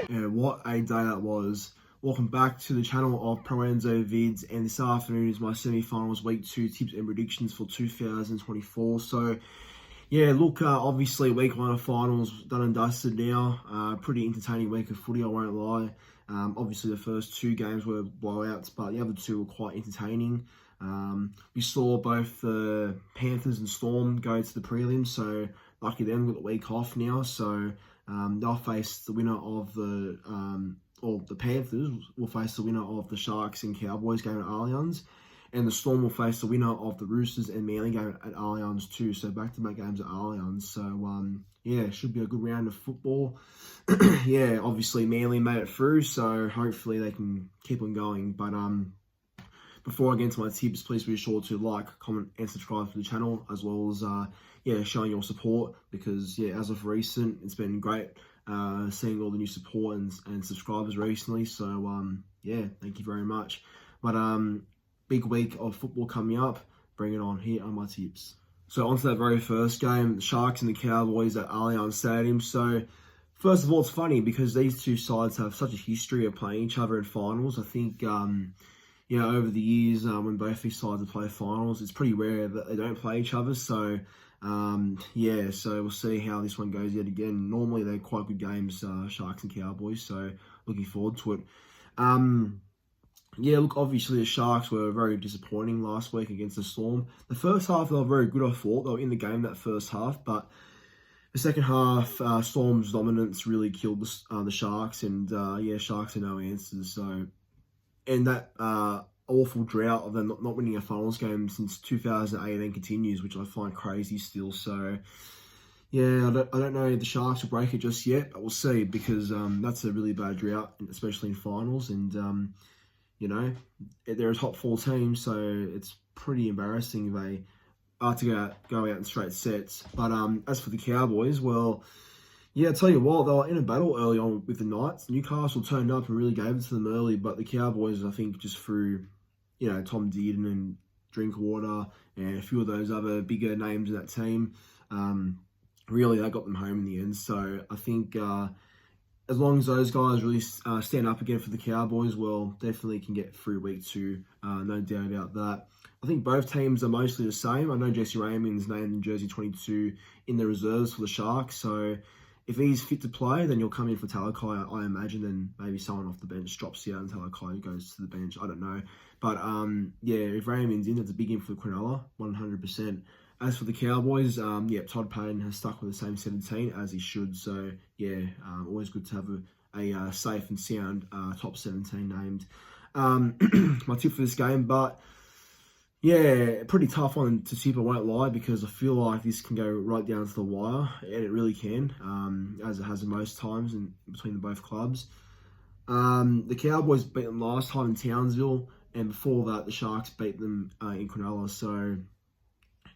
Yeah, what a day that was. Welcome back to the channel of Proenzo Vids, and this afternoon is my semi-finals week 2 tips and predictions for 2024. So yeah, look, obviously week 1 of finals done and dusted now. Pretty entertaining week of footy, I won't lie. Obviously the first 2 games were blowouts, but the other 2 were quite entertaining. We saw both the Panthers and Storm go to the prelims, so lucky them, got the week off now. So they'll face the winner of the Panthers will face the winner of the Sharks and Cowboys game at Allianz, and the Storm will face the winner of the Roosters and Manly game at Allianz too. So back-to-back games at Allianz. So yeah, should be a good round of football. Yeah, obviously Manly made it through, so hopefully they can keep on going. But before I get into my tips, please be sure to like, comment, and subscribe to the channel, as well as yeah, showing your support, because yeah, as of recent, it's been great seeing all the new support and subscribers recently. So yeah, thank you very much. But big week of football coming up. Bring it on. Here are my tips. So on to that very first game, the Sharks and the Cowboys at Allianz Stadium. So first of all, it's funny because these two sides have such a history of playing each other in finals. I think you know, over the years, when both these sides have played finals, it's pretty rare that they don't play each other. So, yeah, so we'll see how this one goes yet again. Normally, they're quite good games, Sharks and Cowboys, so looking forward to it. Yeah, look, obviously the Sharks were very disappointing last week against the Storm. The first half, they were very good, I thought. They were in the game that first half, but the second half, Storm's dominance really killed the Sharks, and yeah, Sharks had no answers, so... And that awful drought of them not winning a finals game since 2018 continues, which I find crazy still. So, yeah, I don't know if the Sharks will break it just yet, but we'll see, because that's a really bad drought, especially in finals. And, you know, they're a top 4 team, so it's pretty embarrassing if they are to go out in straight sets. But as for the Cowboys, well... Yeah, I'll tell you what, they were in a battle early on with the Knights. Newcastle turned up and really gave it to them early, but the Cowboys, I think, just through, you know, Tom Dearden and Drinkwater and a few of those other bigger names in that team, really, they got them home in the end. So I think as long as those guys really stand up again for the Cowboys, well, definitely can get through week 2, no doubt about that. I think both teams are mostly the same. I know Jesse Raymond's named in jersey 22 in the reserves for the Sharks, so... If he's fit to play, then you'll come in for Talakai, I imagine, and maybe someone off the bench drops out and Talakai goes to the bench. I don't know. But, yeah, if Raymond's in, that's a big in for Cronulla, 100%. As for the Cowboys, yeah, Todd Payten has stuck with the same 17, as he should. So, yeah, always good to have a safe and sound top 17 named. My tip for this game, but... Yeah, pretty tough one to tip, I won't lie, because I feel like this can go right down to the wire, and it really can, as it has most times in between the both clubs. The Cowboys beat them last time in Townsville, and before that, the Sharks beat them in Cronulla, so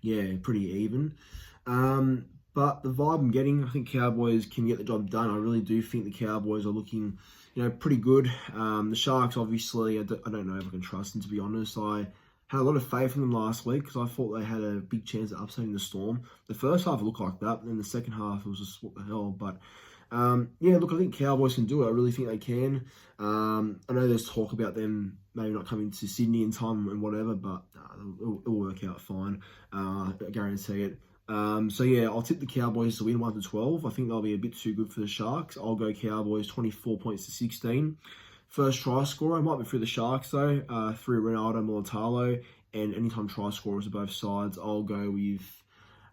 yeah, pretty even. But the vibe I'm getting, I think Cowboys can get the job done. I really do think the Cowboys are looking, you know, pretty good. The Sharks, obviously, I don't know if I can trust them, to be honest. I had a lot of faith in them last week because I thought they had a big chance of upsetting the Storm. The first half looked like that, and then the second half it was just what the hell. But yeah, look, I think Cowboys can do it. I really think they can. I know there's talk about them maybe not coming to Sydney in time and whatever, but it'll work out fine. I guarantee it. So yeah, I'll tip the Cowboys to win 1-12. I think they'll be a bit too good for the Sharks. I'll go Cowboys 24 points to 16. First try scorer might be through the Sharks though, through Ronaldo Mulatalo, and anytime try scorers of both sides, I'll go with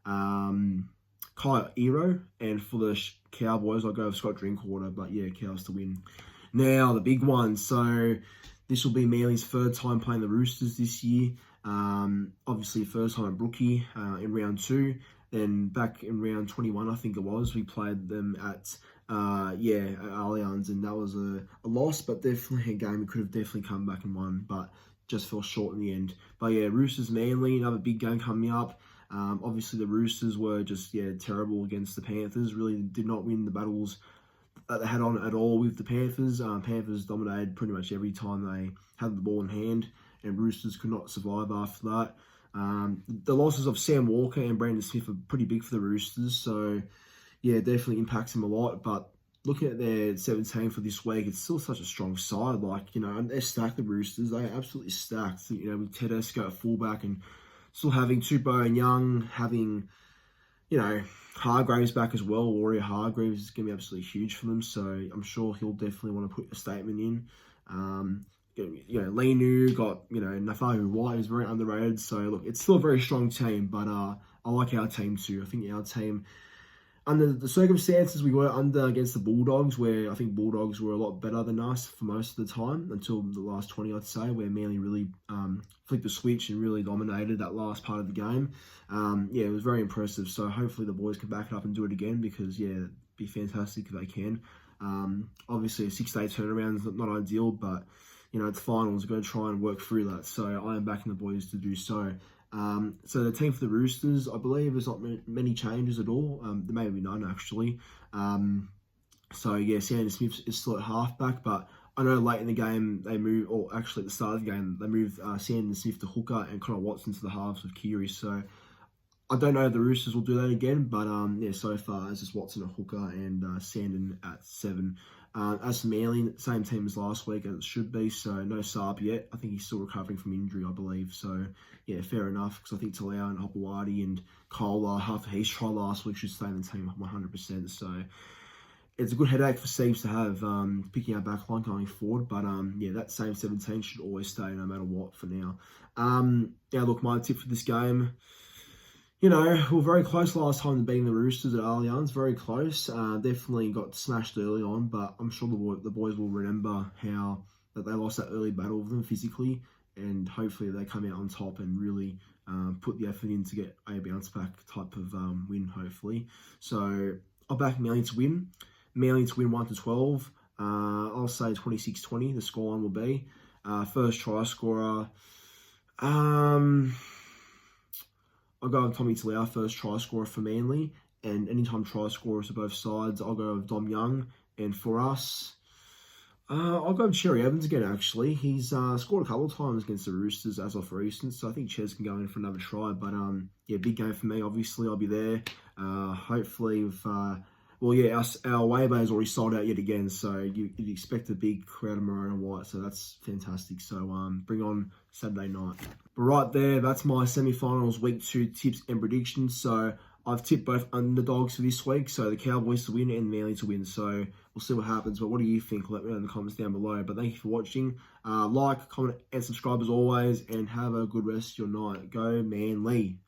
Kyle Ero, and for the Cowboys, I'll go with Scott Drinkwater, but yeah, Cows to win. Now, the big one, so this will be Manly's 3rd time playing the Roosters this year. Obviously, first time at Brookie in round 2, then back in round 21, I think it was, we played them at Allianz, and that was a loss, but definitely a game we could have definitely come back and won, but just fell short in the end. But yeah, Roosters Manly, another big game coming up. Obviously the Roosters were just terrible against the Panthers, really did not win the battles that they had on at all with the Panthers. Panthers dominated pretty much every time they had the ball in hand, and Roosters could not survive after that. The losses of Sam Walker and Brandon Smith are pretty big for the Roosters, so yeah, definitely impacts them a lot. But looking at their 17 for this week, it's still such a strong side. Like, and they're stacked, the Roosters. They're absolutely stacked. With Tedesco at fullback and still having Tupou and Young, having, Hargraves back as well. Warrior Hargraves is going to be absolutely huge for them. So I'm sure he'll definitely want to put a statement in. Lenu got, Nafahu White is very underrated. So, look, it's still a very strong team, but I like our team too. I think our team, under the circumstances we were under against the Bulldogs, where I think Bulldogs were a lot better than us for most of the time, until the last 20, I'd say, where Manly really flicked the switch and really dominated that last part of the game. It was very impressive. So hopefully the boys can back it up and do it again, because, it'd be fantastic if they can. Obviously, a 6-day turnaround is not ideal, but, it's finals. We're going to try and work through that. So I am backing the boys to do so. So the team for the Roosters, I believe, there's not many changes at all. There may be none, actually. Sandon Smith is still at halfback, but I know late in the game they moved, or actually at the start of the game, they moved Sandon Smith to hooker and Connor Watson to the halves with Keary. So I don't know if the Roosters will do that again, but so far it's just Watson at hooker and Sandon at 7. As for Manly, same team as last week as it should be, so no Saab yet. I think he's still recovering from injury, I believe. So, fair enough, because I think Talau and Hopewadi and Cole, after his try last week, should stay in the team 100%. So, it's a good headache for Steves to have, picking our backline going forward. But, that same 17 should always stay no matter what for now. Look, my tip for this game, we were very close last time to beating the Roosters at Allianz. Very close. Definitely got smashed early on, but I'm sure the boys will remember how that they lost that early battle with them physically, and hopefully they come out on top and really put the effort in to get a bounce back type of win, hopefully. So I'll back Manly to win. Manly to win 1-12. I'll say 26-20, the scoreline will be. First try scorer. I'll go with Tommy Talau, first try scorer for Manly, and anytime try scorers to both sides, I'll go with Dom Young. And for us, I'll go with Cherry Evans again, actually. He's scored a couple of times against the Roosters as of recent, so I think Ches can go in for another try. But, big game for me, obviously. I'll be there. Hopefully, with our away bay is already sold out yet again, so you'd expect a big crowd of maroon and white, so that's fantastic. So bring on Saturday night. But right there, that's my semi-finals week 2 tips and predictions. So I've tipped both underdogs for this week, so the Cowboys to win and Manly to win. So we'll see what happens. But what do you think? Let me know in the comments down below. But thank you for watching. Like, comment, and subscribe as always, and have a good rest of your night. Go Manly.